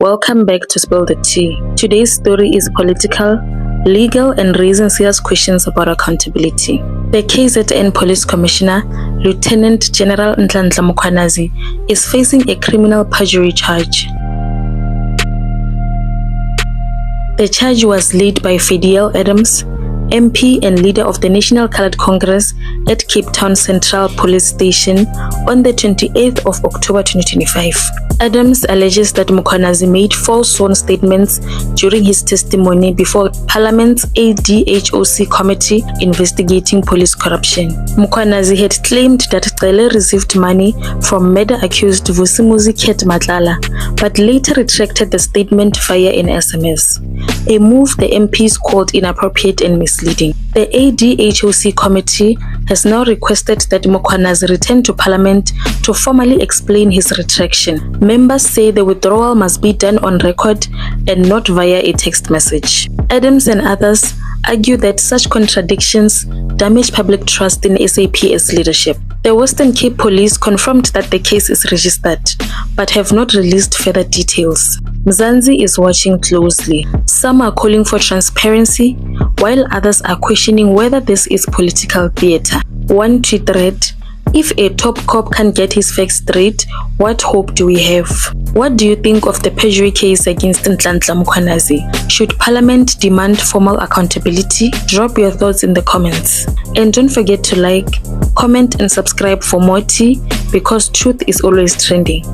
Welcome back to Spill the Tea. Today's story is political, legal, and raising serious questions about accountability. The KZN Police Commissioner, Lieutenant General Nhlanhla Mkhwanazi, is facing a criminal perjury charge. The charge was laid by Fediel Adams, MP and leader of the National Coloured Congress at Cape Town Central Police Station on the 28th of October 2025. Adams alleges that Mkhwanazi made false sworn statements during his testimony before Parliament's ADHOC committee investigating police corruption. Mkhwanazi had claimed that Cele received money from murder-accused Vusimuzi Ket Matlala, but later retracted the statement via an SMS, a move the MPs called inappropriate and misleading. The ADHOC committee has now requested that Mkhwanazi return to Parliament to formally explain his retraction. Members say the withdrawal must be done on record and not via a text message. Adams and others argue that such contradictions damage public trust in SAPS leadership. The Western Cape Police confirmed that the case is registered, but have not released further details. Mzansi is watching closely. Some are calling for transparency, while others are questioning whether this is political theatre. One tweet read, "If a top cop can't get his facts straight, what hope do we have?" What do you think of the perjury case against Nhlanhla Mkhwanazi? Should Parliament demand formal accountability? Drop your thoughts in the comments. And don't forget to like, comment and subscribe for more tea, because truth is always trending.